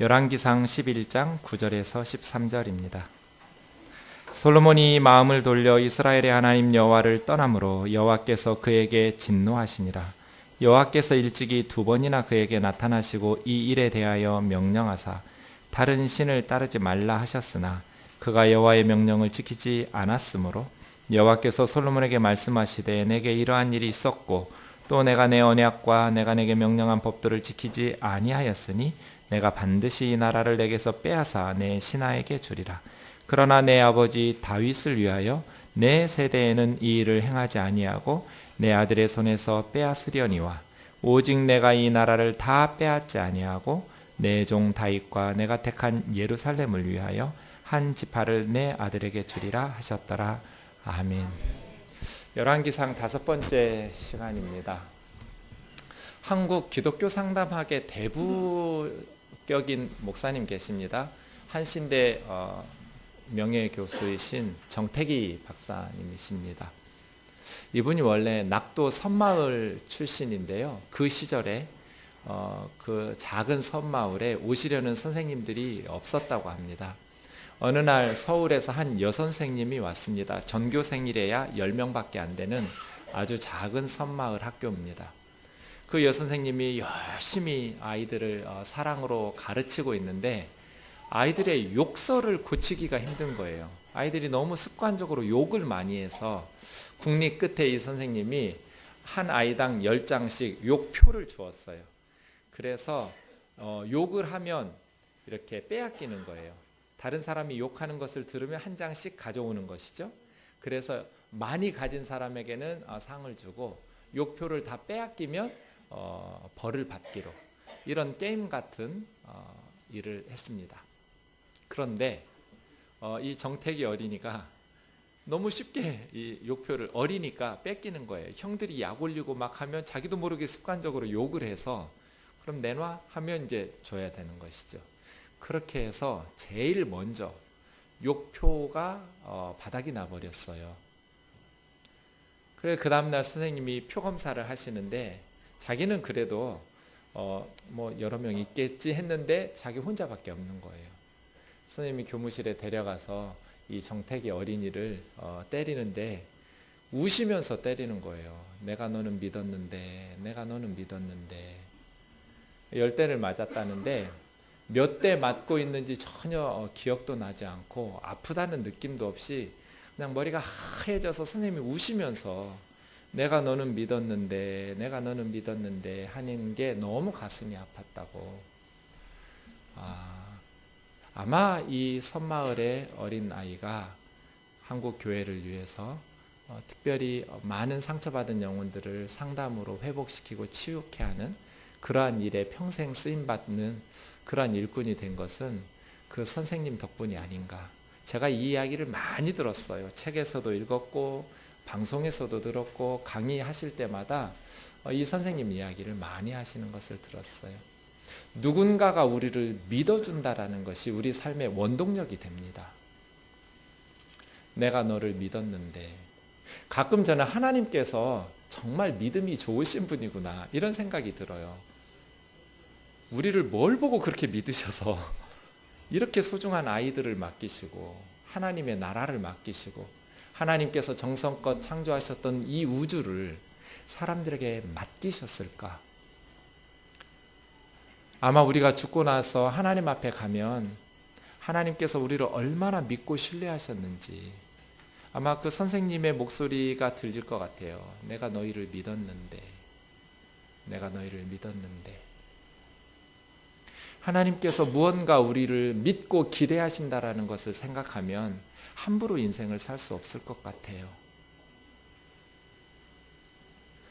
열왕기상 11장 9절에서 13절입니다. 솔로몬이 마음을 돌려 이스라엘의 하나님 여호와를 떠남으로 여호와께서 그에게 진노하시니라. 여호와께서 일찍이 2번이나 그에게 나타나시고 이 일에 대하여 명령하사 다른 신을 따르지 말라 하셨으나 그가 여호와의 명령을 지키지 않았으므로 여호와께서 솔로몬에게 말씀하시되 내게 이러한 일이 있었고 또 내가 내 언약과 내가 내게 명령한 법도를 지키지 아니하였으니 내가 반드시 이 나라를 내게서 빼앗아 내 신하에게 주리라. 그러나 내 아버지 다윗을 위하여 내 세대에는 이 일을 행하지 아니하고 내 아들의 손에서 빼앗으려니와 오직 내가 이 나라를 다 빼앗지 아니하고 내 종 다윗과 내가 택한 예루살렘을 위하여 한 지파를 내 아들에게 주리라 하셨더라. 아멘. 열왕기상 5번째 시간입니다. 한국 기독교 상담학의 대부격인 목사님 계십니다. 한신대 명예교수이신 정태기 박사님이십니다. 이분이 원래 낙도 섬마을 출신인데요. 그 시절에 그 작은 섬마을에 오시려는 선생님들이 없었다고 합니다. 어느 날 서울에서 한 여선생님이 왔습니다. 전교생이래야 10명밖에 안 되는 아주 작은 섬마을 학교입니다. 그 여선생님이 열심히 아이들을 사랑으로 가르치고 있는데 아이들의 욕설을 고치기가 힘든 거예요. 아이들이 너무 습관적으로 욕을 많이 해서 국리 끝에 이 선생님이 한 아이당 10장씩 욕표를 주었어요. 그래서 욕을 하면 이렇게 빼앗기는 거예요. 다른 사람이 욕하는 것을 들으면 한 장씩 가져오는 것이죠. 그래서 많이 가진 사람에게는 상을 주고 욕표를 다 빼앗기면 벌을 받기로, 이런 게임 같은 일을 했습니다. 그런데 이 정태기 어린이가 너무 쉽게 이 욕표를, 어리니까 뺏기는 거예요. 형들이 약 올리고 막 하면 자기도 모르게 습관적으로 욕을 해서 그럼 내놔 하면 이제 줘야 되는 것이죠. 그렇게 해서 제일 먼저 욕표가 바닥이 나버렸어요. 그래 그 다음날 선생님이 표 검사를 하시는데 자기는 그래도 뭐 여러 명 있겠지 했는데 자기 혼자밖에 없는 거예요. 선생님이 교무실에 데려가서 이 정태기 어린이를 때리는데 우시면서 때리는 거예요. 내가 너는 믿었는데, 내가 너는 믿었는데. 10대를 맞았다는데 몇 대 맞고 있는지 전혀 기억도 나지 않고 아프다는 느낌도 없이 그냥 머리가 하얘져서 선생님이 우시면서 내가 너는 믿었는데, 내가 너는 믿었는데 하는 게 너무 가슴이 아팠다고. 아마 이 섬마을의 어린 아이가 한국 교회를 위해서 특별히 많은 상처받은 영혼들을 상담으로 회복시키고 치유케 하는 그러한 일에 평생 쓰임받는 그러한 일꾼이 된 것은 그 선생님 덕분이 아닌가. 제가 이 이야기를 많이 들었어요. 책에서도 읽었고 방송에서도 들었고 강의하실 때마다 이 선생님 이야기를 많이 하시는 것을 들었어요. 누군가가 우리를 믿어준다라는 것이 우리 삶의 원동력이 됩니다. 내가 너를 믿었는데. 가끔 저는 하나님께서 정말 믿음이 좋으신 분이구나 이런 생각이 들어요. 우리를 뭘 보고 그렇게 믿으셔서 이렇게 소중한 아이들을 맡기시고 하나님의 나라를 맡기시고 하나님께서 정성껏 창조하셨던 이 우주를 사람들에게 맡기셨을까? 아마 우리가 죽고 나서 하나님 앞에 가면 하나님께서 우리를 얼마나 믿고 신뢰하셨는지 아마 그 선생님의 목소리가 들릴 것 같아요. 내가 너희를 믿었는데, 내가 너희를 믿었는데. 하나님께서 무언가 우리를 믿고 기대하신다라는 것을 생각하면 함부로 인생을 살 수 없을 것 같아요.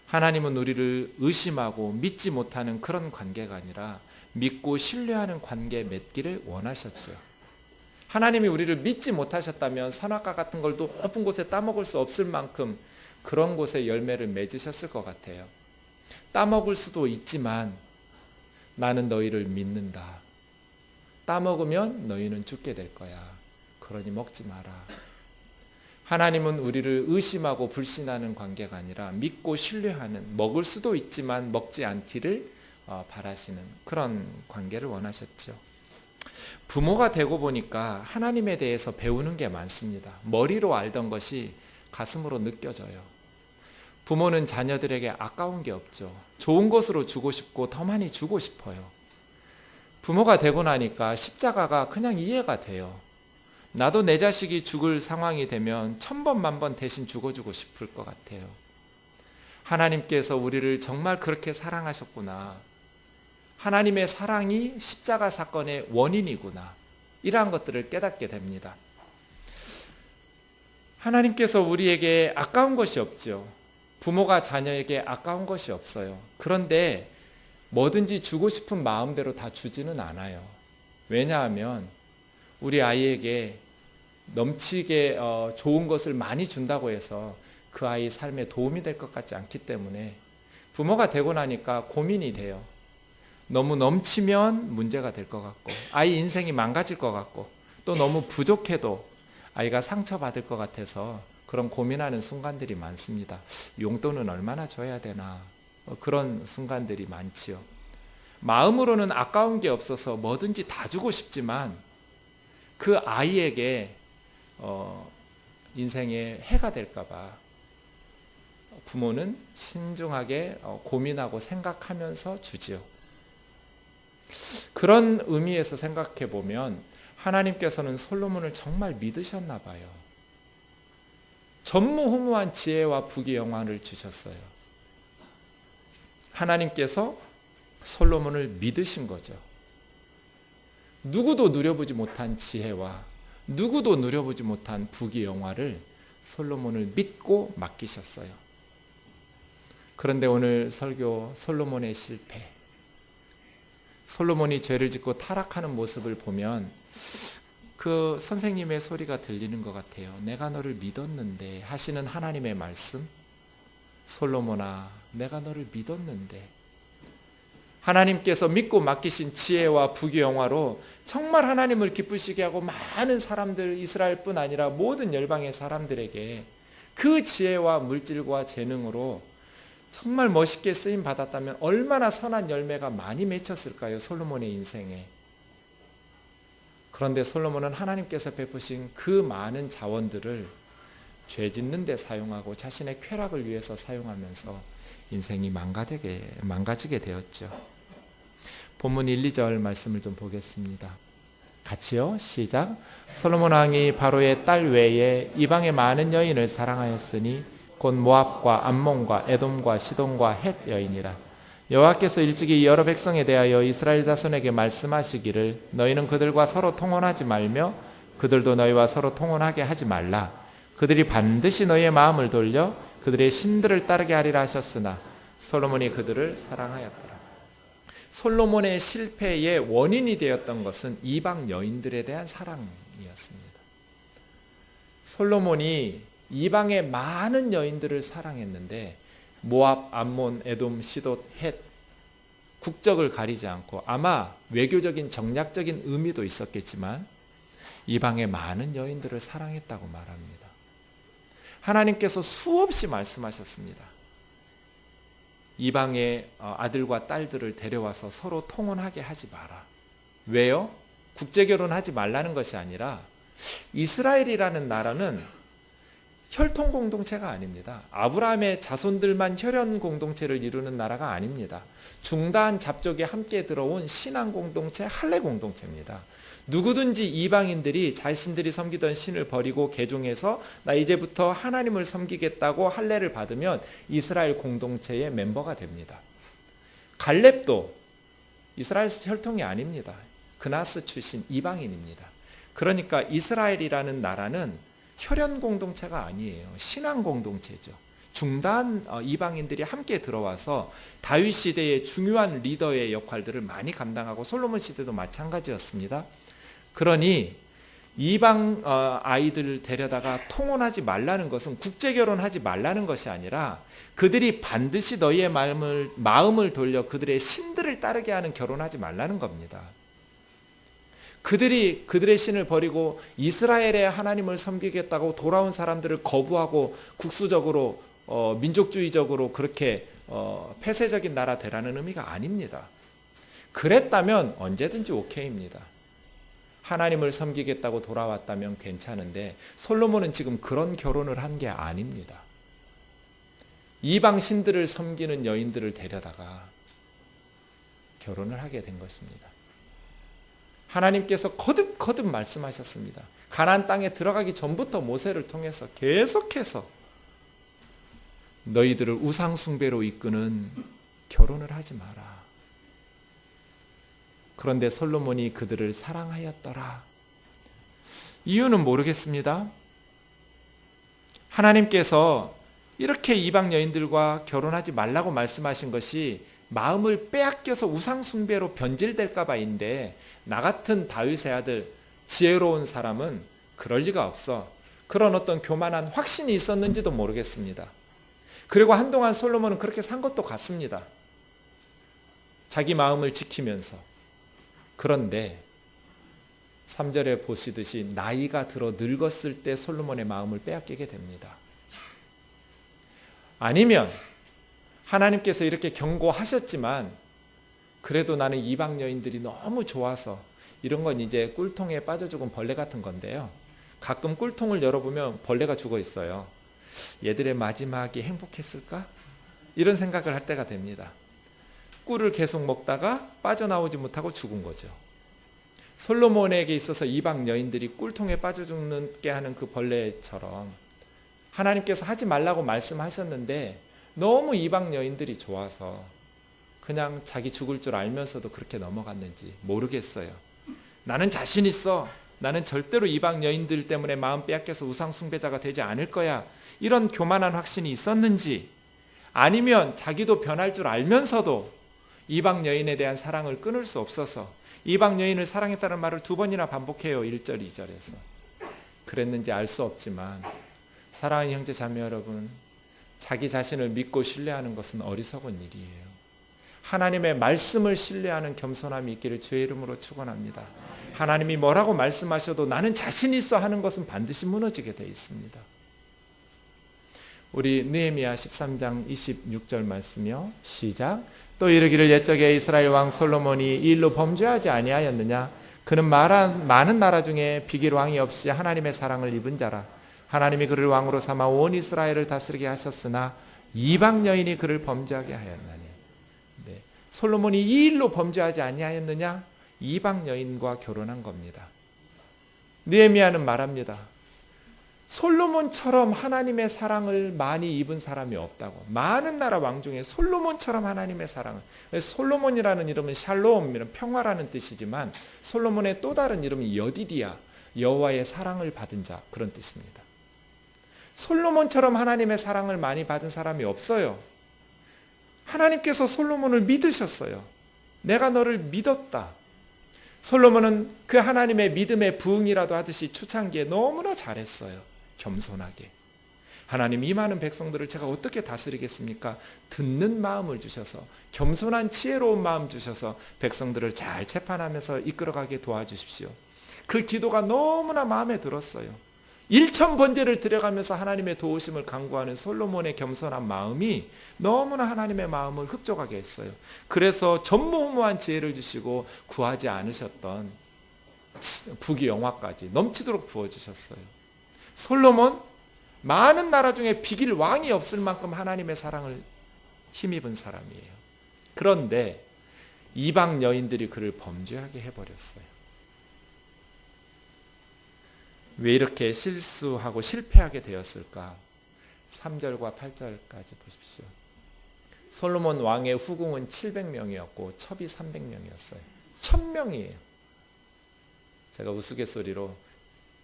하나님은 우리를 의심하고 믿지 못하는 그런 관계가 아니라 믿고 신뢰하는 관계 맺기를 원하셨죠. 하나님이 우리를 믿지 못하셨다면 선악과 같은 걸 높은 곳에 따먹을 수 없을 만큼 그런 곳에 열매를 맺으셨을 것 같아요. 따먹을 수도 있지만 나는 너희를 믿는다. 따먹으면 너희는 죽게 될 거야. 그러니 먹지 마라. 하나님은 우리를 의심하고 불신하는 관계가 아니라 믿고 신뢰하는, 먹을 수도 있지만 먹지 않기를 바라시는 그런 관계를 원하셨죠. 부모가 되고 보니까 하나님에 대해서 배우는 게 많습니다. 머리로 알던 것이 가슴으로 느껴져요. 부모는 자녀들에게 아까운 게 없죠. 좋은 것으로 주고 싶고 더 많이 주고 싶어요. 부모가 되고 나니까 십자가가 그냥 이해가 돼요. 나도 내 자식이 죽을 상황이 되면 1000번 만번 대신 죽어주고 싶을 것 같아요. 하나님께서 우리를 정말 그렇게 사랑하셨구나. 하나님의 사랑이 십자가 사건의 원인이구나. 이러한 것들을 깨닫게 됩니다. 하나님께서 우리에게 아까운 것이 없죠. 부모가 자녀에게 아까운 것이 없어요. 그런데 뭐든지 주고 싶은 마음대로 다 주지는 않아요. 왜냐하면 우리 아이에게 넘치게 좋은 것을 많이 준다고 해서 그 아이 삶에 도움이 될 것 같지 않기 때문에 부모가 되고 나니까 고민이 돼요. 너무 넘치면 문제가 될 것 같고 아이 인생이 망가질 것 같고 또 너무 부족해도 아이가 상처받을 것 같아서 그런 고민하는 순간들이 많습니다. 용돈은 얼마나 줘야 되나 그런 순간들이 많지요. 마음으로는 아까운 게 없어서 뭐든지 다 주고 싶지만 그 아이에게 인생에 해가 될까 봐 부모는 신중하게 고민하고 생각하면서 주지요. 그런 의미에서 생각해 보면 하나님께서는 솔로몬을 정말 믿으셨나 봐요. 전무후무한 지혜와 부귀영화를 주셨어요. 하나님께서 솔로몬을 믿으신 거죠. 누구도 누려보지 못한 지혜와 누구도 누려보지 못한 부귀영화를 솔로몬을 믿고 맡기셨어요. 그런데 오늘 설교 솔로몬의 실패, 솔로몬이 죄를 짓고 타락하는 모습을 보면 그 선생님의 소리가 들리는 것 같아요. 내가 너를 믿었는데 하시는 하나님의 말씀. 솔로몬아, 내가 너를 믿었는데. 하나님께서 믿고 맡기신 지혜와 부귀영화로 정말 하나님을 기쁘시게 하고 많은 사람들, 이스라엘뿐 아니라 모든 열방의 사람들에게 그 지혜와 물질과 재능으로 정말 멋있게 쓰임 받았다면 얼마나 선한 열매가 많이 맺혔을까요? 솔로몬의 인생에. 그런데 솔로몬은 하나님께서 베푸신 그 많은 자원들을 죄 짓는 데 사용하고 자신의 쾌락을 위해서 사용하면서 인생이 망가지게 되었죠. 본문 1, 2절 말씀을 좀 보겠습니다. 같이요. 시작. 솔로몬 왕이 바로의 딸 외에 이방의 많은 여인을 사랑하였으니 곧 모압과 암몬과 에돔과 시돈과 헷 여인이라. 여호와께서 일찍이 여러 백성에 대하여 이스라엘 자손에게 말씀하시기를 너희는 그들과 서로 통혼하지 말며 그들도 너희와 서로 통혼하게 하지 말라. 그들이 반드시 너희의 마음을 돌려 그들의 신들을 따르게 하리라 하셨으나 솔로몬이 그들을 사랑하였더라. 솔로몬의 실패의 원인이 되었던 것은 이방 여인들에 대한 사랑이었습니다. 솔로몬이 이방의 많은 여인들을 사랑했는데 모압, 암몬, 에돔, 시돈, 헷 국적을 가리지 않고 아마 외교적인 정략적인 의미도 있었겠지만 이방의 많은 여인들을 사랑했다고 말합니다. 하나님께서 수없이 말씀하셨습니다. 이방의 아들과 딸들을 데려와서 서로 통혼하게 하지 마라. 왜요? 국제결혼하지 말라는 것이 아니라 이스라엘이라는 나라는 혈통 공동체가 아닙니다. 아브라함의 자손들만 혈연 공동체를 이루는 나라가 아닙니다. 중다한 잡족이 함께 들어온 신앙 공동체, 할례 공동체입니다. 누구든지 이방인들이 자신들이 섬기던 신을 버리고 개종해서 나 이제부터 하나님을 섬기겠다고 할례를 받으면 이스라엘 공동체의 멤버가 됩니다. 갈렙도 이스라엘 혈통이 아닙니다. 그나스 출신 이방인입니다. 그러니까 이스라엘이라는 나라는 혈연 공동체가 아니에요. 신앙 공동체죠. 중다한 이방인들이 함께 들어와서 다윗 시대의 중요한 리더의 역할들을 많이 감당하고 솔로몬 시대도 마찬가지였습니다. 그러니 이방 아이들을 데려다가 통혼하지 말라는 것은 국제결혼하지 말라는 것이 아니라 그들이 반드시 너희의 마음을 돌려 그들의 신들을 따르게 하는 결혼하지 말라는 겁니다. 그들이 그들의 신을 버리고 이스라엘의 하나님을 섬기겠다고 돌아온 사람들을 거부하고 국수적으로 민족주의적으로 그렇게 폐쇄적인 나라 되라는 의미가 아닙니다. 그랬다면 언제든지 오케이입니다. 하나님을 섬기겠다고 돌아왔다면 괜찮은데 솔로몬은 지금 그런 결혼을 한 게 아닙니다. 이방 신들을 섬기는 여인들을 데려다가 결혼을 하게 된 것입니다. 하나님께서 거듭 말씀하셨습니다. 가나안 땅에 들어가기 전부터 모세를 통해서 계속해서 너희들을 우상 숭배로 이끄는 결혼을 하지 마라. 그런데 솔로몬이 그들을 사랑하였더라. 이유는 모르겠습니다. 하나님께서 이렇게 이방 여인들과 결혼하지 말라고 말씀하신 것이 마음을 빼앗겨서 우상 숭배로 변질될까 봐인데, 나 같은 다윗의 아들 지혜로운 사람은 그럴 리가 없어. 그런 어떤 교만한 확신이 있었는지도 모르겠습니다. 그리고 한동안 솔로몬은 그렇게 산 것도 같습니다. 자기 마음을 지키면서. 그런데 3절에 보시듯이 나이가 들어 늙었을 때 솔로몬의 마음을 빼앗기게 됩니다. 아니면 하나님께서 이렇게 경고하셨지만 그래도 나는 이방 여인들이 너무 좋아서, 이런 건 이제 꿀통에 빠져 죽은 벌레 같은 건데요. 가끔 꿀통을 열어보면 벌레가 죽어 있어요. 얘들의 마지막이 행복했을까? 이런 생각을 할 때가 됩니다. 꿀을 계속 먹다가 빠져나오지 못하고 죽은 거죠. 솔로몬에게 있어서 이방 여인들이 꿀통에 빠져 죽게 하는 그 벌레처럼 하나님께서 하지 말라고 말씀하셨는데 너무 이방 여인들이 좋아서 그냥 자기 죽을 줄 알면서도 그렇게 넘어갔는지 모르겠어요. 나는 자신 있어. 나는 절대로 이방 여인들 때문에 마음 빼앗겨서 우상 숭배자가 되지 않을 거야. 이런 교만한 확신이 있었는지, 아니면 자기도 변할 줄 알면서도 이방 여인에 대한 사랑을 끊을 수 없어서 이방 여인을 사랑했다는 말을 2번이나 반복해요. 1절, 2절에서. 그랬는지 알 수 없지만 사랑하는 형제 자매 여러분, 자기 자신을 믿고 신뢰하는 것은 어리석은 일이에요. 하나님의 말씀을 신뢰하는 겸손함이 있기를 주의 이름으로 축원합니다. 하나님이 뭐라고 말씀하셔도 나는 자신 있어 하는 것은 반드시 무너지게 되어 있습니다. 우리 느헤미야 13장 26절 말씀이요. 시작. 또 이르기를 옛적에 이스라엘 왕 솔로몬이 이 일로 범죄하지 아니하였느냐? 그는 많은 나라 중에 비길 왕이 없이 하나님의 사랑을 입은 자라. 하나님이 그를 왕으로 삼아 온 이스라엘을 다스리게 하셨으나 이방 여인이 그를 범죄하게 하였나니. 네. 솔로몬이 이 일로 범죄하지 아니하였느냐? 이방 여인과 결혼한 겁니다. 느헤미야는 말합니다. 솔로몬처럼 하나님의 사랑을 많이 입은 사람이 없다고. 많은 나라 왕 중에 솔로몬처럼 하나님의 사랑을. 솔로몬이라는 이름은 샬롬, 평화라는 뜻이지만 솔로몬의 또 다른 이름이 여디디야, 여호와의 사랑을 받은 자, 그런 뜻입니다. 솔로몬처럼 하나님의 사랑을 많이 받은 사람이 없어요. 하나님께서 솔로몬을 믿으셨어요. 내가 너를 믿었다. 솔로몬은 그 하나님의 믿음의 부응이라도 하듯이 초창기에 너무나 잘했어요. 겸손하게. 하나님, 이 많은 백성들을 제가 어떻게 다스리겠습니까? 듣는 마음을 주셔서, 겸손한 지혜로운 마음 주셔서 백성들을 잘 재판하면서 이끌어가게 도와주십시오. 그 기도가 너무나 마음에 들었어요. 1000번제를 드려가면서 하나님의 도우심을 간구하는 솔로몬의 겸손한 마음이 너무나 하나님의 마음을 흡족하게 했어요. 그래서 전무후무한 지혜를 주시고 구하지 않으셨던 부귀영화까지 넘치도록 부어주셨어요. 솔로몬, 많은 나라 중에 비길 왕이 없을 만큼 하나님의 사랑을 힘입은 사람이에요. 그런데 이방 여인들이 그를 범죄하게 해버렸어요. 왜 이렇게 실수하고 실패하게 되었을까? 3절과 8절까지 보십시오. 솔로몬 왕의 후궁은 700명이었고 첩이 300명이었어요. 1000명이에요. 제가 우스갯소리로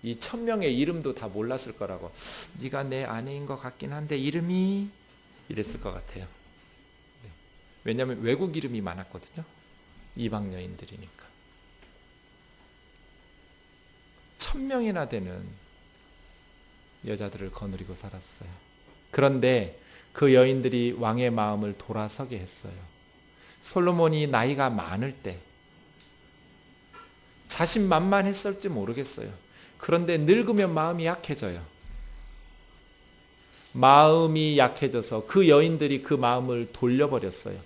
이 1000명의 이름도 다 몰랐을 거라고, 네가 내 아내인 것 같긴 한데 이름이, 이랬을 것 같아요. 왜냐하면 외국 이름이 많았거든요. 이방 여인들이니까. 1000명이나 되는 여자들을 거느리고 살았어요. 그런데 그 여인들이 왕의 마음을 돌아서게 했어요. 솔로몬이 나이가 많을 때 자신만만했을지 모르겠어요. 그런데 늙으면 마음이 약해져요. 마음이 약해져서 그 여인들이 그 마음을 돌려버렸어요.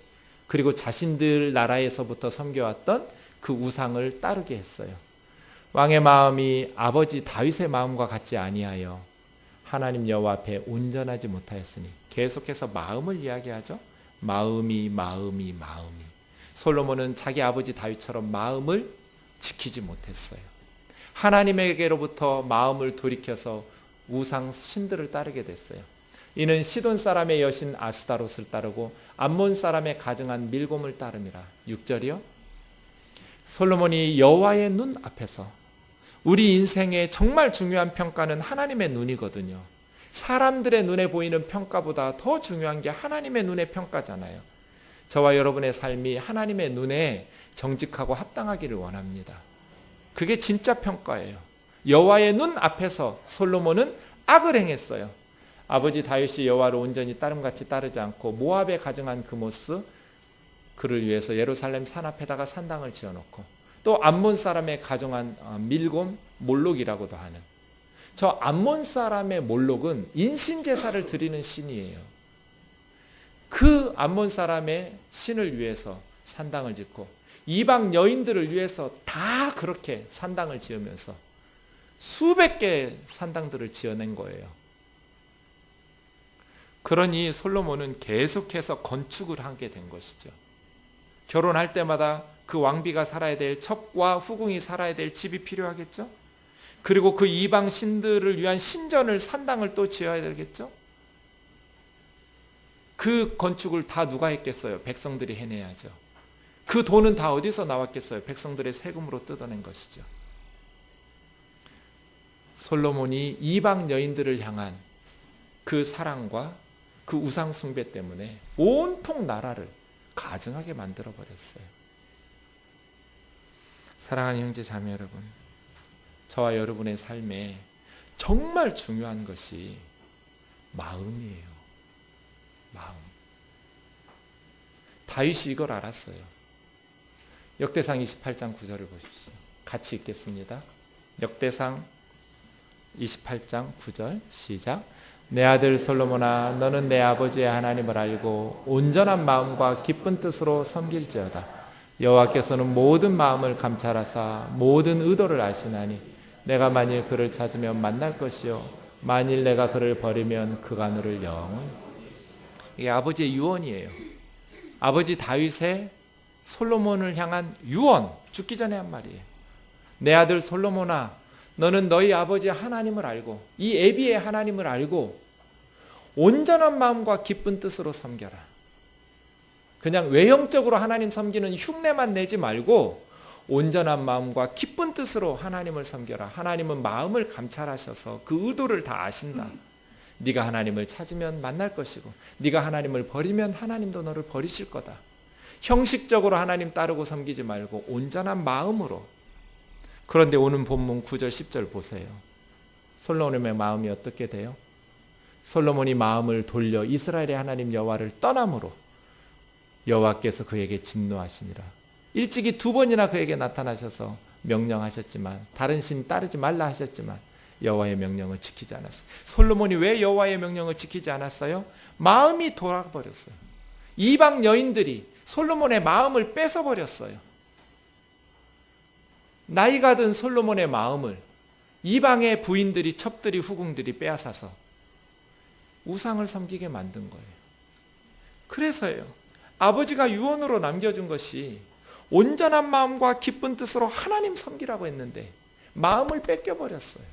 그리고 자신들 나라에서부터 섬겨왔던 그 우상을 따르게 했어요. 왕의 마음이 아버지 다윗의 마음과 같지 아니하여 하나님 여호와 앞에 온전하지 못하였으니, 계속해서 마음을 이야기하죠. 마음이. 솔로몬은 자기 아버지 다윗처럼 마음을 지키지 못했어요. 하나님에게로부터 마음을 돌이켜서 우상 신들을 따르게 됐어요. 이는 시돈 사람의 여신 아스타롯을 따르고 암몬 사람의 가증한 밀곰을 따름이라. 6절이요. 솔로몬이 여호와의 눈 앞에서, 우리 인생의 정말 중요한 평가는 하나님의 눈이거든요. 사람들의 눈에 보이는 평가보다 더 중요한 게 하나님의 눈의 평가잖아요. 저와 여러분의 삶이 하나님의 눈에 정직하고 합당하기를 원합니다. 그게 진짜 평가예요. 여호와의 눈 앞에서 솔로몬은 악을 행했어요. 아버지 다윗이 여호와를 온전히 따름같이 따르지 않고 모압에 가증한 그모스, 그를 위해서 예루살렘 산 앞에다가 산당을 지어놓고, 또 암몬 사람의 가정한 밀곰 몰록이라고도 하는, 저 암몬 사람의 몰록은 인신제사를 드리는 신이에요. 그 암몬 사람의 신을 위해서 산당을 짓고 이방 여인들을 위해서 다 그렇게 산당을 지으면서 수백 개의 산당들을 지어낸 거예요. 그러니 솔로몬은 계속해서 건축을 하게 된 것이죠. 결혼할 때마다 그 왕비가 살아야 될, 첩과 후궁이 살아야 될 집이 필요하겠죠. 그리고 그 이방 신들을 위한 신전을, 산당을 또 지어야 되겠죠. 그 건축을 다 누가 했겠어요? 백성들이 해내야죠. 그 돈은 다 어디서 나왔겠어요? 백성들의 세금으로 뜯어낸 것이죠. 솔로몬이 이방 여인들을 향한 그 사랑과 그 우상 숭배 때문에 온통 나라를 가증하게 만들어 버렸어요. 사랑하는 형제 자매 여러분, 저와 여러분의 삶에 정말 중요한 것이 마음이에요. 마음. 다윗이 이걸 알았어요. 역대상 28장 9절을 보십시오. 같이 읽겠습니다. 역대상 28장 9절 시작. 내 아들 솔로몬아, 너는 내 아버지의 하나님을 알고 온전한 마음과 기쁜 뜻으로 섬길지어다. 여호와께서는 모든 마음을 감찰하사 모든 의도를 아시나니 내가 만일 그를 찾으면 만날 것이요 만일 내가 그를 버리면 그가 너를 영원히. 이게 아버지의 유언이에요. 아버지 다윗의 솔로몬을 향한 유언, 죽기 전에 한 말이에요. 내 아들 솔로몬아, 너는 너희 아버지 하나님을 알고, 이 애비의 하나님을 알고 온전한 마음과 기쁜 뜻으로 섬겨라. 그냥 외형적으로 하나님 섬기는 흉내만 내지 말고 온전한 마음과 기쁜 뜻으로 하나님을 섬겨라. 하나님은 마음을 감찰하셔서 그 의도를 다 아신다. 네가 하나님을 찾으면 만날 것이고 네가 하나님을 버리면 하나님도 너를 버리실 거다. 형식적으로 하나님 따르고 섬기지 말고 온전한 마음으로. 그런데 오늘 본문 9절 10절 보세요. 솔로몬의 마음이 어떻게 돼요? 솔로몬이 마음을 돌려 이스라엘의 하나님 여호와를 떠남으로 여호와께서 그에게 진노하시니라. 일찍이 2번이나 그에게 나타나셔서 명령하셨지만, 다른 신 따르지 말라 하셨지만 여호와의 명령을 지키지 않았어요. 솔로몬이 왜 여호와의 명령을 지키지 않았어요? 마음이 돌아버렸어요. 이방 여인들이 솔로몬의 마음을 뺏어버렸어요. 나이가 든 솔로몬의 마음을 이방의 부인들이, 첩들이, 후궁들이 빼앗아서 우상을 섬기게 만든 거예요. 그래서요, 아버지가 유언으로 남겨준 것이 온전한 마음과 기쁜 뜻으로 하나님 섬기라고 했는데 마음을 뺏겨버렸어요.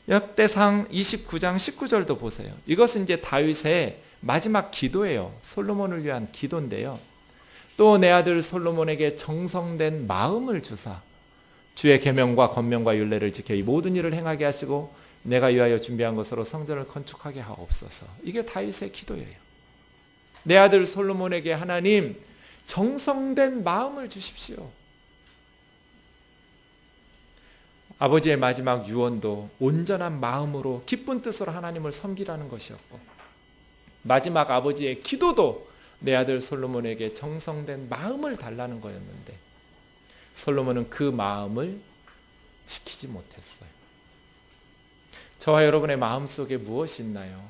역대상 29장 19절도 보세요. 이것은 이제 다윗의 마지막 기도예요. 솔로몬을 위한 기도인데요. 또 내 아들 솔로몬에게 정성된 마음을 주사 주의 계명과 권명과 율례를 지켜 이 모든 일을 행하게 하시고 내가 위하여 준비한 것으로 성전을 건축하게 하옵소서. 이게 다윗의 기도예요. 내 아들 솔로몬에게 하나님 정성된 마음을 주십시오. 아버지의 마지막 유언도 온전한 마음으로 기쁜 뜻으로 하나님을 섬기라는 것이었고, 마지막 아버지의 기도도 내 아들 솔로몬에게 정성된 마음을 달라는 거였는데 솔로몬은 그 마음을 지키지 못했어요. 저와 여러분의 마음속에 무엇이 있나요?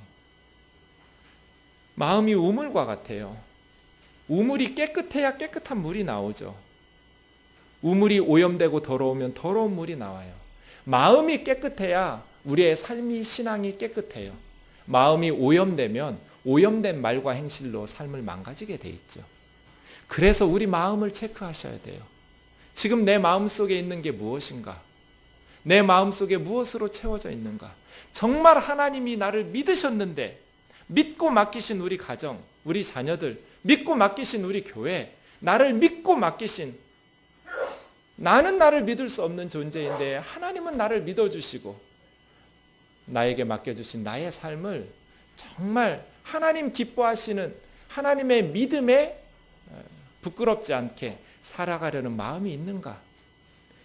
마음이 우물과 같아요. 우물이 깨끗해야 깨끗한 물이 나오죠. 우물이 오염되고 더러우면 더러운 물이 나와요. 마음이 깨끗해야 우리의 삶이 신앙이 깨끗해요. 마음이 오염되면 오염된 말과 행실로 삶을 망가지게 돼 있죠. 그래서 우리 마음을 체크하셔야 돼요. 지금 내 마음속에 있는 게 무엇인가? 내 마음속에 무엇으로 채워져 있는가? 정말 하나님이 나를 믿으셨는데, 믿고 맡기신 우리 가정, 우리 자녀들, 믿고 맡기신 우리 교회, 나를 믿고 맡기신, 나는 나를 믿을 수 없는 존재인데 하나님은 나를 믿어주시고 나에게 맡겨주신 나의 삶을 정말 하나님 기뻐하시는 하나님의 믿음에 부끄럽지 않게 살아가려는 마음이 있는가?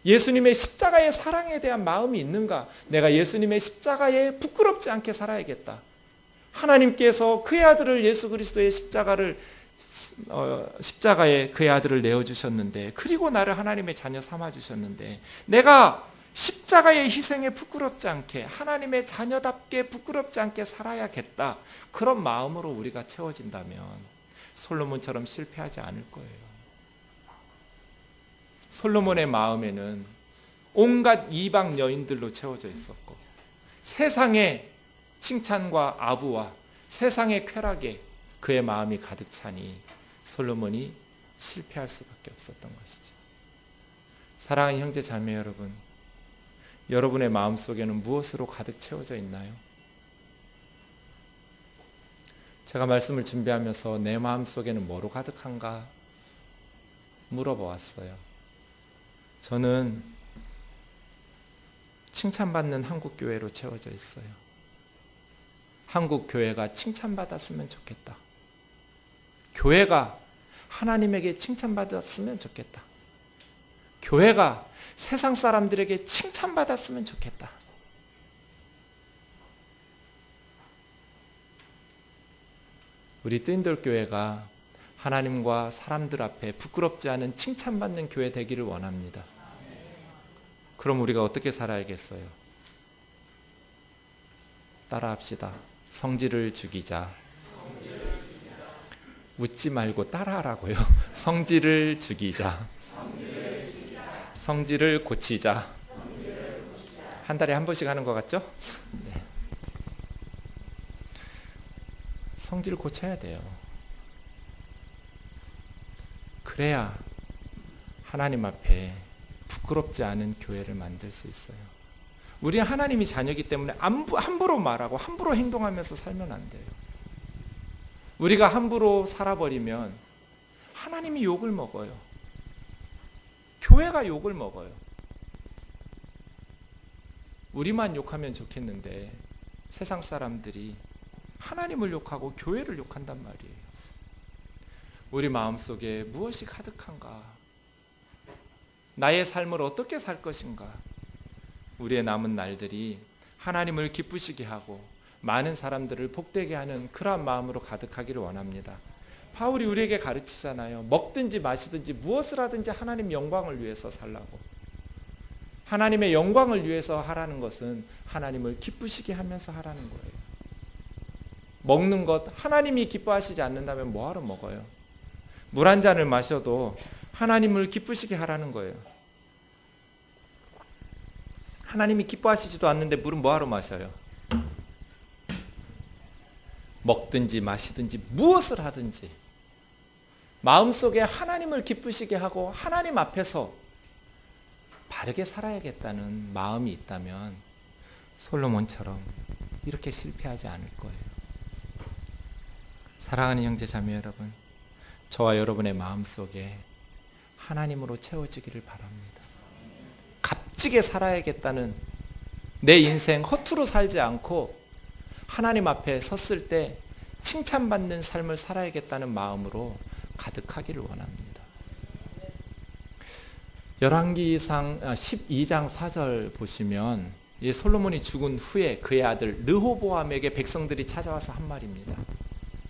예수님의 십자가의 사랑에 대한 마음이 있는가? 내가 예수님의 십자가에 부끄럽지 않게 살아야겠다. 하나님께서 그의 아들을 예수 그리스도의 십자가에 그의 아들을 내어주셨는데, 그리고 나를 하나님의 자녀 삼아주셨는데, 내가 십자가의 희생에 부끄럽지 않게 하나님의 자녀답게 부끄럽지 않게 살아야겠다. 그런 마음으로 우리가 채워진다면 솔로몬처럼 실패하지 않을 거예요. 솔로몬의 마음에는 온갖 이방 여인들로 채워져 있었고, 세상의 칭찬과 아부와 세상의 쾌락에 그의 마음이 가득 차니 솔로몬이 실패할 수밖에 없었던 것이죠. 사랑하는 형제 자매 여러분, 여러분의 마음속에는 무엇으로 가득 채워져 있나요? 제가 말씀을 준비하면서 내 마음속에는 뭐로 가득한가 물어보았어요. 저는 칭찬받는 한국교회로 채워져 있어요. 한국교회가 칭찬받았으면 좋겠다. 교회가 하나님에게 칭찬받았으면 좋겠다. 교회가 세상 사람들에게 칭찬받았으면 좋겠다. 우리 뜨인돌 교회가 하나님과 사람들 앞에 부끄럽지 않은 칭찬받는 교회 되기를 원합니다. 그럼 우리가 어떻게 살아야겠어요? 따라합시다. 성질을 죽이자. 웃지 말고 따라하라고요. 성질을 죽이자. 성질을 고치자. 한 달에 한 번씩 하는 것 같죠? 네. 성질 고쳐야 돼요. 그래야 하나님 앞에 부끄럽지 않은 교회를 만들 수 있어요. 우리 하나님이 자녀이기 때문에 함부로 말하고 함부로 행동하면서 살면 안 돼요. 우리가 함부로 살아버리면 하나님이 욕을 먹어요. 교회가 욕을 먹어요. 우리만 욕하면 좋겠는데 세상 사람들이 하나님을 욕하고 교회를 욕한단 말이에요. 우리 마음속에 무엇이 가득한가? 나의 삶을 어떻게 살 것인가? 우리의 남은 날들이 하나님을 기쁘시게 하고 많은 사람들을 복되게 하는 그러한 마음으로 가득하기를 원합니다. 바울이 우리에게 가르치잖아요. 먹든지 마시든지 무엇을 하든지 하나님 영광을 위해서 살라고. 하나님의 영광을 위해서 하라는 것은 하나님을 기쁘시게 하면서 하라는 거예요. 먹는 것 하나님이 기뻐하시지 않는다면 뭐하러 먹어요? 물 한 잔을 마셔도 하나님을 기쁘시게 하라는 거예요. 하나님이 기뻐하시지도 않는데 물은 뭐하러 마셔요? 먹든지 마시든지 무엇을 하든지 마음속에 하나님을 기쁘시게 하고 하나님 앞에서 바르게 살아야겠다는 마음이 있다면 솔로몬처럼 이렇게 실패하지 않을 거예요. 사랑하는 형제 자매 여러분, 저와 여러분의 마음속에 하나님으로 채워지기를 바랍니다. 값지게 살아야겠다는, 내 인생 허투루 살지 않고 하나님 앞에 섰을 때 칭찬받는 삶을 살아야겠다는 마음으로 가득하기를 원합니다. 열왕기상 12장 4절 보시면 이 솔로몬이 죽은 후에 그의 아들 르호보암에게 백성들이 찾아와서 한 말입니다.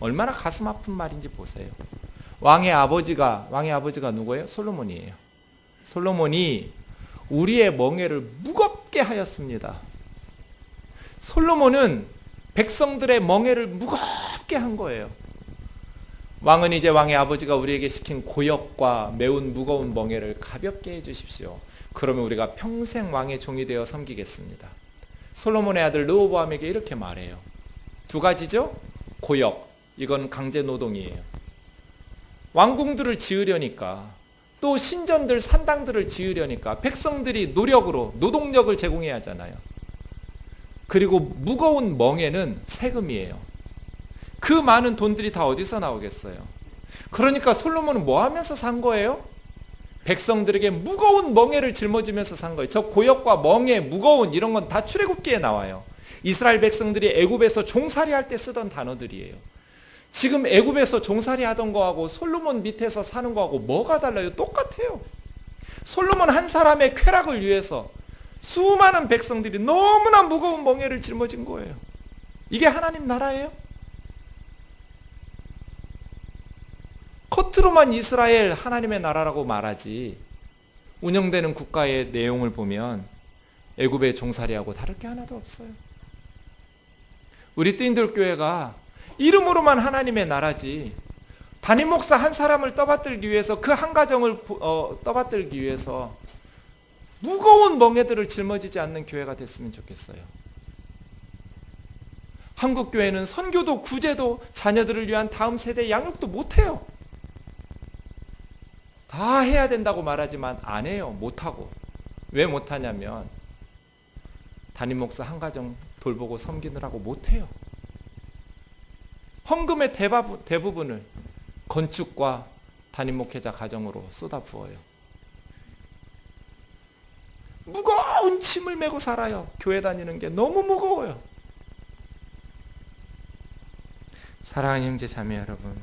얼마나 가슴 아픈 말인지 보세요. 왕의 아버지가 누구예요? 솔로몬이에요. 솔로몬이 우리의 멍에를 무겁게 하였습니다. 솔로몬은 백성들의 멍에를 무겁게 한 거예요. 왕은 이제 왕의 아버지가 우리에게 시킨 고역과 매운 무거운 멍에를 가볍게 해주십시오. 그러면 우리가 평생 왕의 종이 되어 섬기겠습니다. 솔로몬의 아들 르호보암에게 이렇게 말해요. 두 가지죠. 고역, 이건 강제 노동이에요. 왕궁들을 지으려니까, 또 신전들 산당들을 지으려니까 백성들이 노력으로 노동력을 제공해야 하잖아요. 그리고 무거운 멍에는 세금이에요. 그 많은 돈들이 다 어디서 나오겠어요? 그러니까 솔로몬은 뭐 하면서 산 거예요? 백성들에게 무거운 멍에를 짊어지면서 산 거예요. 저 고역과 멍에, 무거운 이런 건 다 출애굽기에 나와요. 이스라엘 백성들이 애굽에서 종살이 할 때 쓰던 단어들이에요. 지금 애굽에서 종살이 하던 거하고 솔로몬 밑에서 사는 거하고 뭐가 달라요? 똑같아요. 솔로몬 한 사람의 쾌락을 위해서 수많은 백성들이 너무나 무거운 멍에를 짊어진 거예요. 이게 하나님 나라예요? 겉으로만 이스라엘 하나님의 나라라고 말하지 운영되는 국가의 내용을 보면 애굽의 종살이하고 다를 게 하나도 없어요. 우리 뜨인들 교회가 이름으로만 하나님의 나라지 담임 목사 한 사람을 떠받들기 위해서 그 한 가정을 떠받들기 위해서 무거운 멍에들을 짊어지지 않는 교회가 됐으면 좋겠어요. 한국 교회는 선교도 구제도 자녀들을 위한 다음 세대 양육도 못해요. 다 해야 된다고 말하지만 안 해요. 못하고. 왜 못하냐면 담임 목사 한 가정 돌보고 섬기느라고 못해요. 헌금의 대부분을 건축과 담임 목회자 가정으로 쏟아부어요. 무거운 짐을 메고 살아요. 교회 다니는 게 너무 무거워요. 사랑하는 형제 자매 여러분,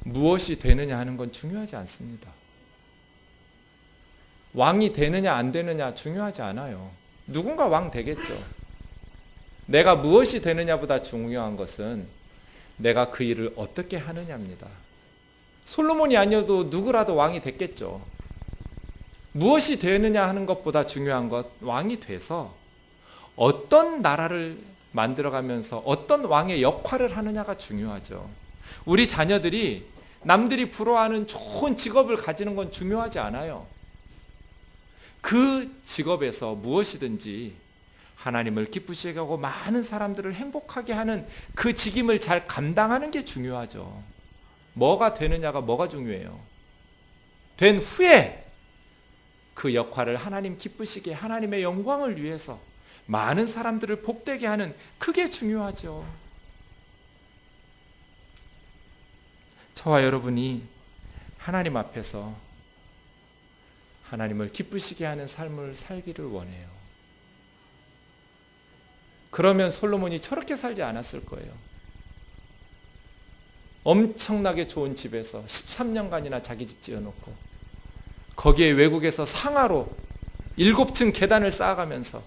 무엇이 되느냐 하는 건 중요하지 않습니다. 왕이 되느냐 안 되느냐 중요하지 않아요. 누군가 왕 되겠죠. 내가 무엇이 되느냐보다 중요한 것은 내가 그 일을 어떻게 하느냐입니다. 솔로몬이 아니어도 누구라도 왕이 됐겠죠. 무엇이 되느냐 하는 것보다 중요한 것, 왕이 돼서 어떤 나라를 만들어가면서 어떤 왕의 역할을 하느냐가 중요하죠. 우리 자녀들이 남들이 부러워하는 좋은 직업을 가지는 건 중요하지 않아요. 그 직업에서 무엇이든지 하나님을 기쁘시게 하고 많은 사람들을 행복하게 하는 그 직임을 잘 감당하는 게 중요하죠. 뭐가 되느냐가 뭐가 중요해요. 된 후에 그 역할을 하나님 기쁘시게 하나님의 영광을 위해서 많은 사람들을 복되게 하는 그게 중요하죠. 저와 여러분이 하나님 앞에서 하나님을 기쁘시게 하는 삶을 살기를 원해요. 그러면 솔로몬이 저렇게 살지 않았을 거예요. 엄청나게 좋은 집에서 13년간이나 자기 집 지어놓고 거기에 외국에서 상하로 7층 계단을 쌓아가면서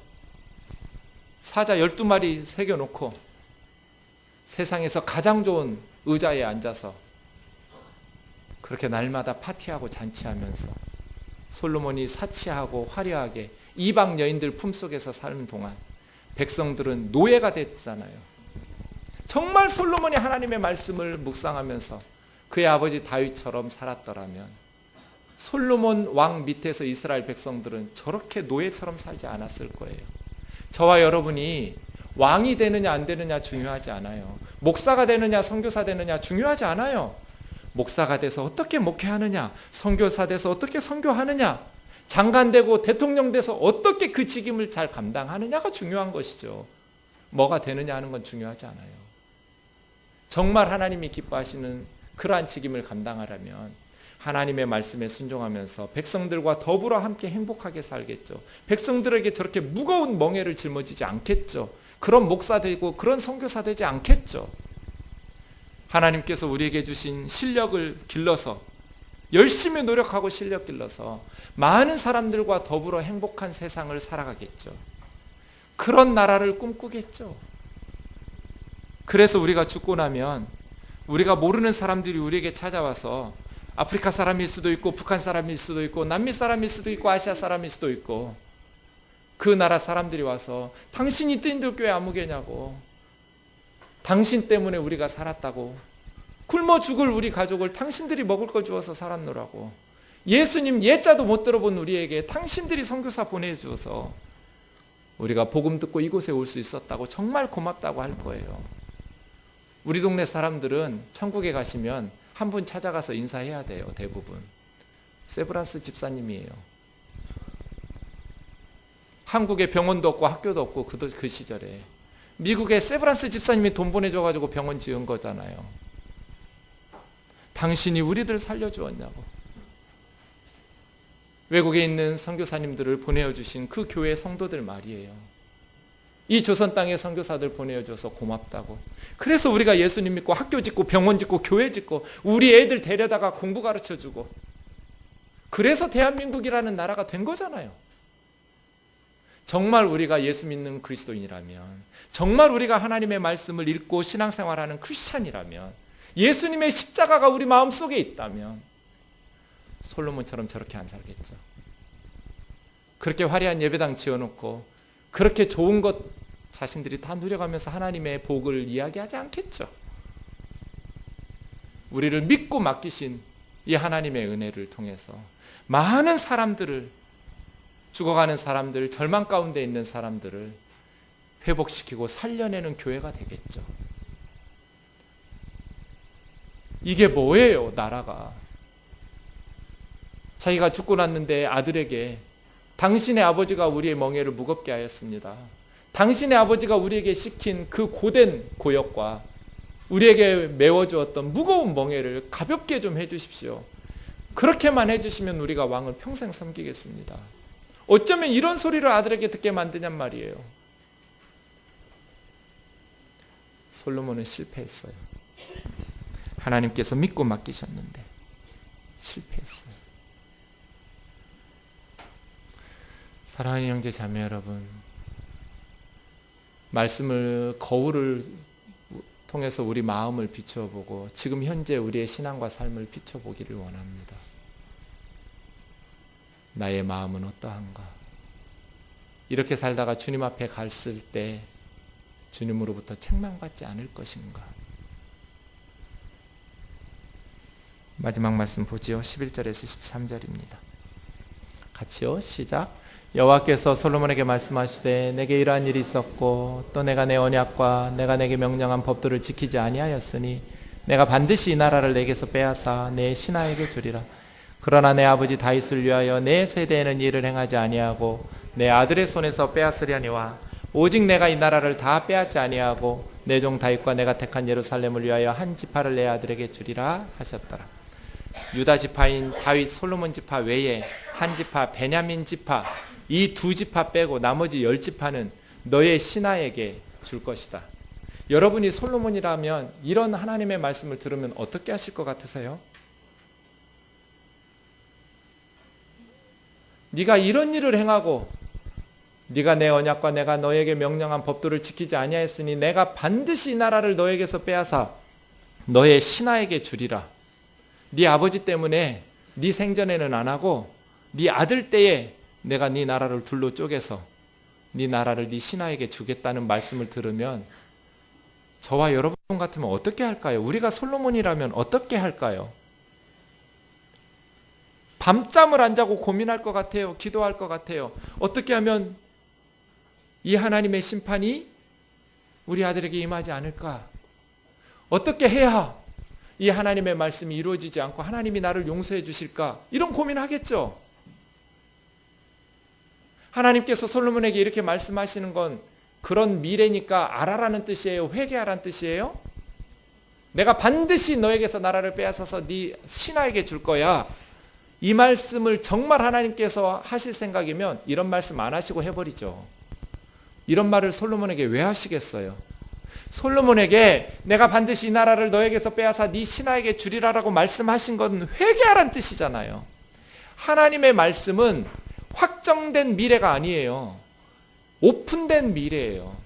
사자 12마리 새겨놓고 세상에서 가장 좋은 의자에 앉아서 그렇게 날마다 파티하고 잔치하면서 솔로몬이 사치하고 화려하게 이방 여인들 품속에서 사는 동안 백성들은 노예가 됐잖아요. 정말 솔로몬이 하나님의 말씀을 묵상하면서 그의 아버지 다윗처럼 살았더라면 솔로몬 왕 밑에서 이스라엘 백성들은 저렇게 노예처럼 살지 않았을 거예요. 저와 여러분이 왕이 되느냐 안 되느냐 중요하지 않아요. 목사가 되느냐 선교사 되느냐 중요하지 않아요. 목사가 돼서 어떻게 목회하느냐, 선교사 돼서 어떻게 선교하느냐, 장관 되고 대통령 돼서 어떻게 그 직임을 잘 감당하느냐가 중요한 것이죠. 뭐가 되느냐 하는 건 중요하지 않아요. 정말 하나님이 기뻐하시는 그러한 직임을 감당하려면 하나님의 말씀에 순종하면서 백성들과 더불어 함께 행복하게 살겠죠. 백성들에게 저렇게 무거운 멍에를 짊어지지 않겠죠. 그런 목사 되고 그런 선교사 되지 않겠죠. 하나님께서 우리에게 주신 실력을 길러서 열심히 노력하고 실력 길러서 많은 사람들과 더불어 행복한 세상을 살아가겠죠. 그런 나라를 꿈꾸겠죠. 그래서 우리가 죽고 나면 우리가 모르는 사람들이 우리에게 찾아와서 아프리카 사람일 수도 있고 북한 사람일 수도 있고 남미 사람일 수도 있고 아시아 사람일 수도 있고 그 나라 사람들이 와서 당신이 뜨인들 교회 아무개냐고 당신 때문에 우리가 살았다고. 굶어 죽을 우리 가족을 당신들이 먹을 거 주어서 살았노라고. 예수님 예자도 못 들어본 우리에게 당신들이 선교사 보내주어서 우리가 복음 듣고 이곳에 올 수 있었다고 정말 고맙다고 할 거예요. 우리 동네 사람들은 천국에 가시면 한 분 찾아가서 인사해야 돼요. 대부분 세브란스 집사님이에요. 한국에 병원도 없고 학교도 없고 그 시절에 미국에 세브란스 집사님이 돈 보내줘가지고 병원 지은 거잖아요. 당신이 우리들 살려주었냐고. 외국에 있는 선교사님들을 보내어주신 그 교회 성도들 말이에요. 이 조선 땅에 선교사들 보내어줘서 고맙다고. 그래서 우리가 예수님 믿고 학교 짓고 병원 짓고 교회 짓고 우리 애들 데려다가 공부 가르쳐주고 그래서 대한민국이라는 나라가 된 거잖아요. 정말 우리가 예수 믿는 그리스도인이라면, 정말 우리가 하나님의 말씀을 읽고 신앙생활하는 크리스찬이라면, 예수님의 십자가가 우리 마음속에 있다면 솔로몬처럼 저렇게 안 살겠죠. 그렇게 화려한 예배당 지어놓고 그렇게 좋은 것 자신들이 다 누려가면서 하나님의 복을 이야기하지 않겠죠. 우리를 믿고 맡기신 이 하나님의 은혜를 통해서 많은 사람들을, 죽어가는 사람들, 절망 가운데 있는 사람들을 회복시키고 살려내는 교회가 되겠죠. 이게 뭐예요, 나라가? 자기가 죽고 났는데 아들에게 당신의 아버지가 우리의 멍에를 무겁게 하였습니다. 당신의 아버지가 우리에게 시킨 그 고된 고역과 우리에게 메워주었던 무거운 멍에를 가볍게 좀 해주십시오. 그렇게만 해주시면 우리가 왕을 평생 섬기겠습니다. 어쩌면 이런 소리를 아들에게 듣게 만드냔 말이에요. 솔로몬은 실패했어요. 하나님께서 믿고 맡기셨는데 실패했어요. 사랑하는 형제 자매 여러분, 말씀을 거울을 통해서 우리 마음을 비춰보고 지금 현재 우리의 신앙과 삶을 비춰보기를 원합니다. 나의 마음은 어떠한가? 이렇게 살다가 주님 앞에 갔을 때 주님으로부터 책망받지 않을 것인가? 마지막 말씀 보지요. 11절에서 13절입니다. 같이요. 시작. 여호와께서 솔로몬에게 말씀하시되 내게 이러한 일이 있었고 또 내가 내 언약과 내가 내게 명령한 법도를 지키지 아니하였으니 내가 반드시 이 나라를 내게서 빼앗아 내 신하에게 주리라. 그러나 내 아버지 다윗을 위하여 내 세대에는 이를 행하지 아니하고 내 아들의 손에서 빼앗으려니와 오직 내가 이 나라를 다 빼앗지 아니하고 내 종 다윗과 내가 택한 예루살렘을 위하여 한 지파를 내 아들에게 주리라 하셨더라. 유다 지파인 다윗 솔로몬 지파 외에 한 지파 베냐민 지파, 이 두 지파 빼고 나머지 10지파는 너의 신하에게 줄 것이다. 여러분이 솔로몬이라면 이런 하나님의 말씀을 들으면 어떻게 하실 것 같으세요? 네가 이런 일을 행하고 네가 내 언약과 내가 너에게 명령한 법도를 지키지 아니하였으니 내가 반드시 이 나라를 너에게서 빼앗아 너의 신하에게 주리라. 네 아버지 때문에 네 생전에는 안 하고 네 아들 때에 내가 네 나라를 둘로 쪼개서 네 나라를 네 신하에게 주겠다는 말씀을 들으면 저와 여러분 같으면 어떻게 할까요? 우리가 솔로몬이라면 어떻게 할까요? 밤잠을 안 자고 고민할 것 같아요. 기도할 것 같아요. 어떻게 하면 이 하나님의 심판이 우리 아들에게 임하지 않을까? 어떻게 해야 이 하나님의 말씀이 이루어지지 않고 하나님이 나를 용서해 주실까? 이런 고민하겠죠. 하나님께서 솔로몬에게 이렇게 말씀하시는 건 그런 미래니까 알아라는 뜻이에요? 회개하라는 뜻이에요? 내가 반드시 너에게서 나라를 빼앗아서 네 신하에게 줄 거야. 이 말씀을 정말 하나님께서 하실 생각이면 이런 말씀 안 하시고 해버리죠. 이런 말을 솔로몬에게 왜 하시겠어요? 솔로몬에게 내가 반드시 이 나라를 너에게서 빼앗아 네 신하에게 주리라라고 말씀하신 건 회개하라는 뜻이잖아요. 하나님의 말씀은 확정된 미래가 아니에요. 오픈된 미래예요.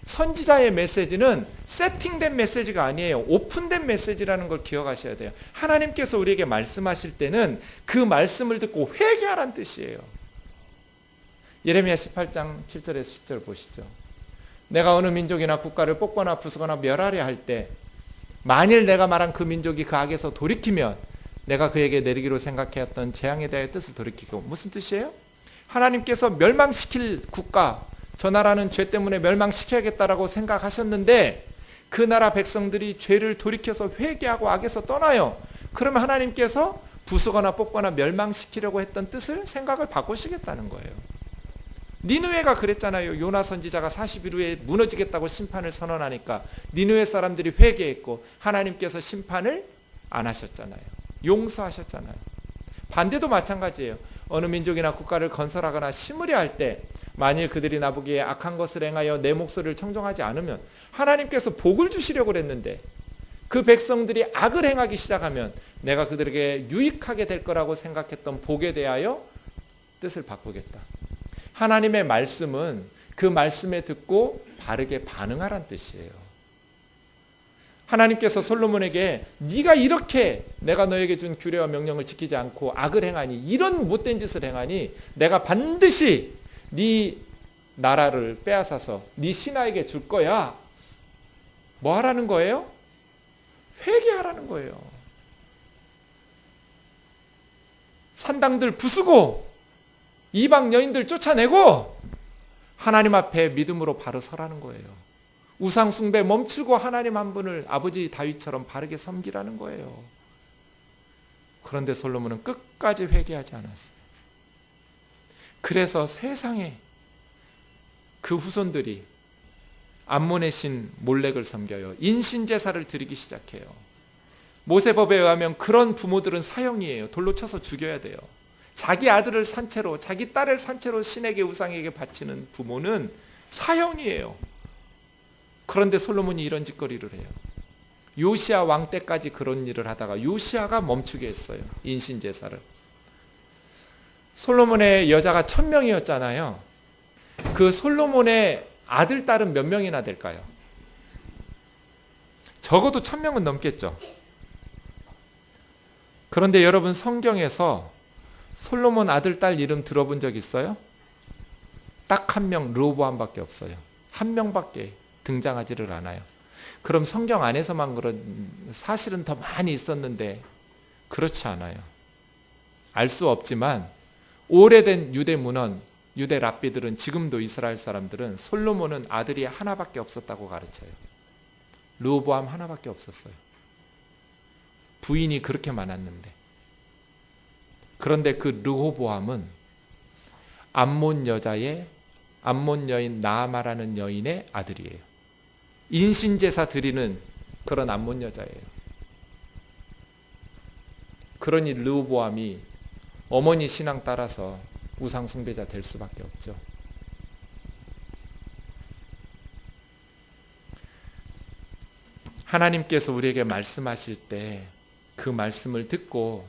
선지자의 메시지는 세팅된 메시지가 아니에요. 오픈된 메시지라는 걸 기억하셔야 돼요. 하나님께서 우리에게 말씀하실 때는 그 말씀을 듣고 회개하라는 뜻이에요. 예레미야 18장 7절에서 10절 보시죠. 내가 어느 민족이나 국가를 뽑거나 부수거나 멸하려 할 때 만일 내가 말한 그 민족이 그 악에서 돌이키면 내가 그에게 내리기로 생각해왔던 재앙에 대해 뜻을 돌이키고, 무슨 뜻이에요? 하나님께서 멸망시킬 국가, 저 나라는 죄 때문에 멸망시켜야겠다라고 생각하셨는데 그 나라 백성들이 죄를 돌이켜서 회개하고 악에서 떠나요. 그러면 하나님께서 부수거나 뽑거나 멸망시키려고 했던 뜻을, 생각을 바꾸시겠다는 거예요. 니느웨가 그랬잖아요. 요나 선지자가 40일 후에 무너지겠다고 심판을 선언하니까 니느웨 사람들이 회개했고 하나님께서 심판을 안 하셨잖아요. 용서하셨잖아요. 반대도 마찬가지예요. 어느 민족이나 국가를 건설하거나 심으려 할 때 만일 그들이 나보기에 악한 것을 행하여 내 목소리를 청종하지 않으면 하나님께서 복을 주시려고 그랬는데 그 백성들이 악을 행하기 시작하면 내가 그들에게 유익하게 될 거라고 생각했던 복에 대하여 뜻을 바꾸겠다. 하나님의 말씀은 그 말씀에 듣고 바르게 반응하란 뜻이에요. 하나님께서 솔로몬에게 네가 이렇게 내가 너에게 준 규례와 명령을 지키지 않고 악을 행하니, 이런 못된 짓을 행하니 내가 반드시 네 나라를 빼앗아서 네 신하에게 줄 거야. 뭐 하라는 거예요? 회개하라는 거예요. 산당들 부수고 이방 여인들 쫓아내고 하나님 앞에 믿음으로 바로 서라는 거예요. 우상 숭배 멈추고 하나님 한 분을 아버지 다윗처럼 바르게 섬기라는 거예요. 그런데 솔로몬은 끝까지 회개하지 않았어요. 그래서 세상에 그 후손들이 암몬의 신 몰렉을 섬겨요. 인신제사를 드리기 시작해요. 모세법에 의하면 그런 부모들은 사형이에요. 돌로 쳐서 죽여야 돼요. 자기 아들을 산채로, 자기 딸을 산채로 신에게, 우상에게 바치는 부모는 사형이에요. 그런데 솔로몬이 이런 짓거리를 해요. 요시야 왕 때까지 그런 일을 하다가 요시야가 멈추게 했어요. 인신제사를. 솔로몬의 여자가 1000명이었잖아요. 그 솔로몬의 아들, 딸은 몇 명이나 될까요? 적어도 1000명은 넘겠죠. 그런데 여러분, 성경에서 솔로몬 아들, 딸 이름 들어본 적 있어요? 딱 한 명, 르호보암밖에 없어요. 한 명밖에 등장하지를 않아요. 그럼 성경 안에서만 그런, 사실은 더 많이 있었는데 그렇지 않아요. 알 수 없지만 오래된 유대 문헌, 유대 랍비들은, 지금도 이스라엘 사람들은 솔로몬은 아들이 하나밖에 없었다고 가르쳐요. 르호보암 하나밖에 없었어요. 부인이 그렇게 많았는데. 그런데 그 르호보암은 암몬 여인 나아마라는 여인의 아들이에요. 인신제사 드리는 그런 암몬 여자예요. 그러니 르호보암이 어머니 신앙 따라서 우상 숭배자 될 수밖에 없죠. 하나님께서 우리에게 말씀하실 때 그 말씀을 듣고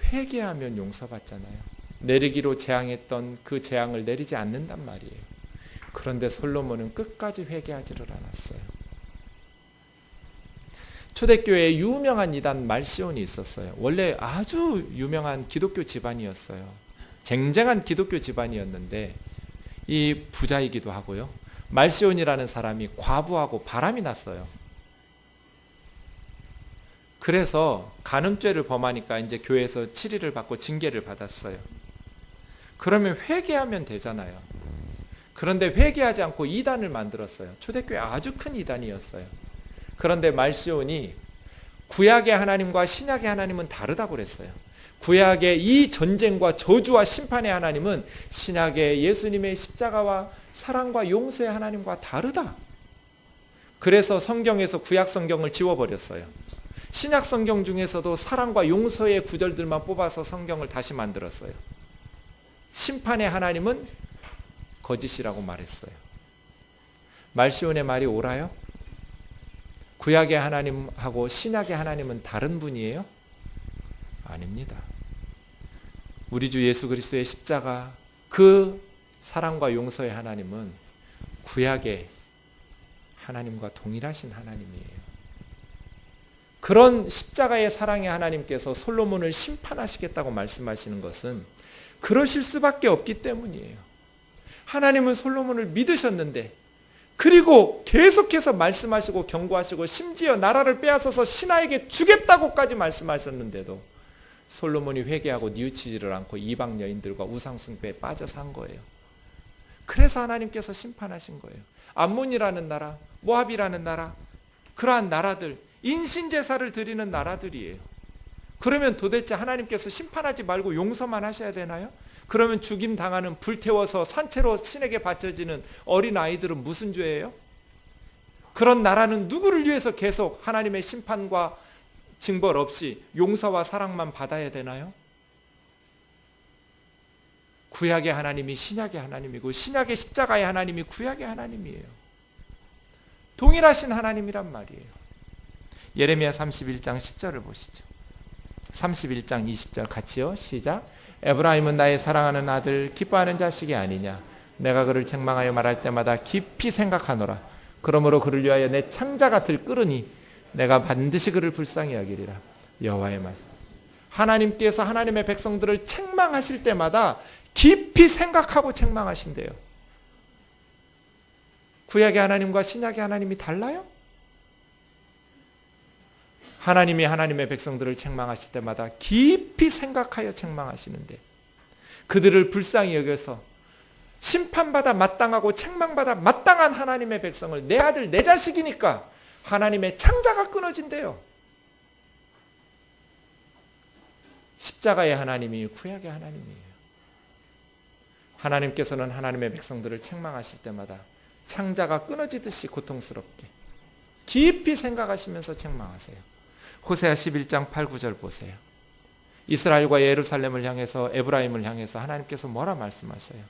회개하면 용서받잖아요. 내리기로 재앙했던 그 재앙을 내리지 않는단 말이에요. 그런데 솔로몬은 끝까지 회개하지를 않았어요. 초대교회에 유명한 이단 말시온이 있었어요. 원래 아주 유명한 기독교 집안이었어요. 쟁쟁한 기독교 집안이었는데 이 부자이기도 하고요. 말시온이라는 사람이 과부하고 바람이 났어요. 그래서 간음죄를 범하니까 이제 교회에서 7일을 받고 징계를 받았어요. 그러면 회개하면 되잖아요. 그런데 회개하지 않고 이단을 만들었어요. 초대교회 아주 큰 이단이었어요. 그런데 말시온이 구약의 하나님과 신약의 하나님은 다르다고 그랬어요. 구약의 이 전쟁과 저주와 심판의 하나님은 신약의 예수님의 십자가와 사랑과 용서의 하나님과 다르다. 그래서 성경에서 구약 성경을 지워버렸어요. 신약 성경 중에서도 사랑과 용서의 구절들만 뽑아서 성경을 다시 만들었어요. 심판의 하나님은 거짓이라고 말했어요. 말시온의 말이 옳아요? 구약의 하나님하고 신약의 하나님은 다른 분이에요? 아닙니다. 우리 주 예수 그리스도의 십자가, 그 사랑과 용서의 하나님은 구약의 하나님과 동일하신 하나님이에요. 그런 십자가의 사랑의 하나님께서 솔로몬을 심판하시겠다고 말씀하시는 것은 그러실 수밖에 없기 때문이에요. 하나님은 솔로몬을 믿으셨는데 그리고 계속해서 말씀하시고 경고하시고 심지어 나라를 빼앗아서 신하에게 주겠다고까지 말씀하셨는데도 솔로몬이 회개하고 뉘우치지를 않고 이방 여인들과 우상 숭배에 빠져 산 거예요. 그래서 하나님께서 심판하신 거예요. 암몬이라는 나라, 모압이라는 나라, 그러한 나라들, 인신제사를 드리는 나라들이에요. 그러면 도대체 하나님께서 심판하지 말고 용서만 하셔야 되나요? 그러면 죽임 당하는, 불태워서 산채로 신에게 바쳐지는 어린 아이들은 무슨 죄예요? 그런 나라는 누구를 위해서 계속 하나님의 심판과 징벌 없이 용서와 사랑만 받아야 되나요? 구약의 하나님이 신약의 하나님이고 신약의 십자가의 하나님이 구약의 하나님이에요. 동일하신 하나님이란 말이에요. 예레미야 31장 10절을 보시죠. 31장 20절 같이요. 시작. 에브라임은 나의 사랑하는 아들, 기뻐하는 자식이 아니냐. 내가 그를 책망하여 말할 때마다 깊이 생각하노라. 그러므로 그를 위하여 내 창자가 들끓으니 내가 반드시 그를 불쌍히 여기리라. 여호와의 말씀. 하나님께서 하나님의 백성들을 책망하실 때마다 깊이 생각하고 책망하신대요. 구약의 하나님과 신약의 하나님이 달라요? 하나님이 하나님의 백성들을 책망하실 때마다 깊이 생각하여 책망하시는데 그들을 불쌍히 여겨서 심판받아 마땅하고 책망받아 마땅한 하나님의 백성을 내 아들 내 자식이니까 하나님의 창자가 끊어진대요. 십자가의 하나님이 구약의 하나님이에요. 하나님께서는 하나님의 백성들을 책망하실 때마다 창자가 끊어지듯이 고통스럽게 깊이 생각하시면서 책망하세요. 호세아 11장 8, 9절 보세요. 이스라엘과 예루살렘을 향해서 에브라임을 향해서 하나님께서 뭐라 말씀하셔요?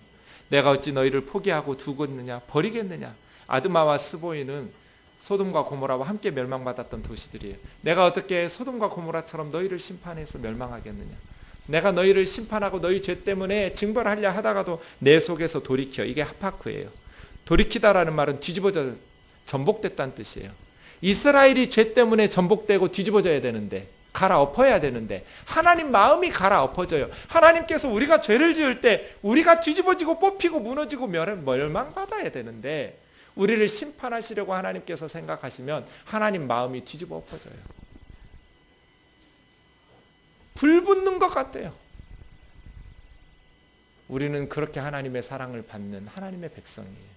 내가 어찌 너희를 포기하고 두겠느냐 버리겠느냐. 아드마와 스보이는 소돔과 고모라와 함께 멸망받았던 도시들이에요. 내가 어떻게 소돔과 고모라처럼 너희를 심판해서 멸망하겠느냐. 내가 너희를 심판하고 너희 죄 때문에 징벌하려 하다가도 내 속에서 돌이켜. 이게 하파크예요. 돌이키다라는 말은 뒤집어져 전복됐다는 뜻이에요. 이스라엘이 죄 때문에 전복되고 뒤집어져야 되는데 갈아엎어야 되는데 하나님 마음이 갈아엎어져요. 하나님께서 우리가 죄를 지을 때 우리가 뒤집어지고 뽑히고 무너지고 멸망받아야 되는데 우리를 심판하시려고 하나님께서 생각하시면 하나님 마음이 뒤집어 엎어져요. 불 붙는 것 같아요. 우리는 그렇게 하나님의 사랑을 받는 하나님의 백성이에요.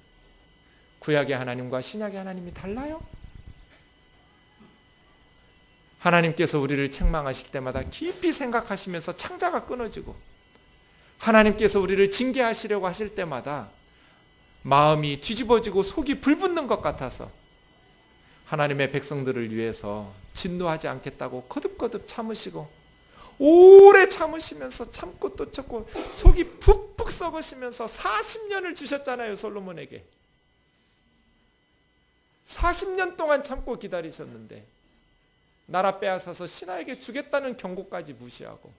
구약의 하나님과 신약의 하나님이 달라요? 하나님께서 우리를 책망하실 때마다 깊이 생각하시면서 창자가 끊어지고 하나님께서 우리를 징계하시려고 하실 때마다 마음이 뒤집어지고 속이 불붙는 것 같아서 하나님의 백성들을 위해서 진노하지 않겠다고 거듭거듭 참으시고 오래 참으시면서 참고 또 참고 속이 푹푹 썩으시면서 40년을 주셨잖아요. 솔로몬에게 40년 동안 참고 기다리셨는데 나라 빼앗아서 신하에게 주겠다는 경고까지 무시하고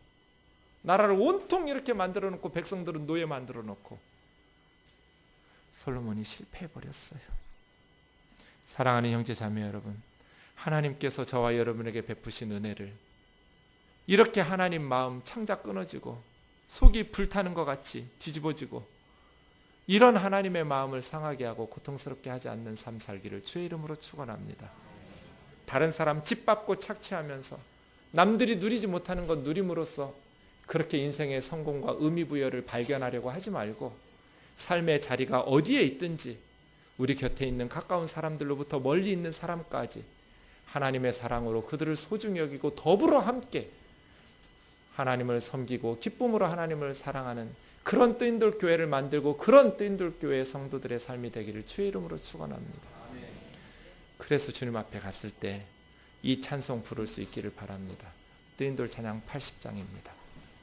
나라를 온통 이렇게 만들어 놓고 백성들은 노예 만들어 놓고 솔로몬이 실패해버렸어요. 사랑하는 형제 자매 여러분, 하나님께서 저와 여러분에게 베푸신 은혜를 이렇게 하나님 마음 창자 끊어지고 속이 불타는 것 같이 뒤집어지고 이런 하나님의 마음을 상하게 하고 고통스럽게 하지 않는 삶 살기를 주의 이름으로 축원합니다. 다른 사람 짓밟고 착취하면서 남들이 누리지 못하는 것 누림으로써 그렇게 인생의 성공과 의미 부여를 발견하려고 하지 말고 삶의 자리가 어디에 있든지 우리 곁에 있는 가까운 사람들로부터 멀리 있는 사람까지 하나님의 사랑으로 그들을 소중히 여기고 더불어 함께 하나님을 섬기고 기쁨으로 하나님을 사랑하는 그런 뜨인돌 교회를 만들고 그런 뜨인돌 교회의 성도들의 삶이 되기를 주의 이름으로 축원합니다. 그래서 주님 앞에 갔을 때 이 찬송 부를 수 있기를 바랍니다. 뜨인돌 찬양 80장입니다.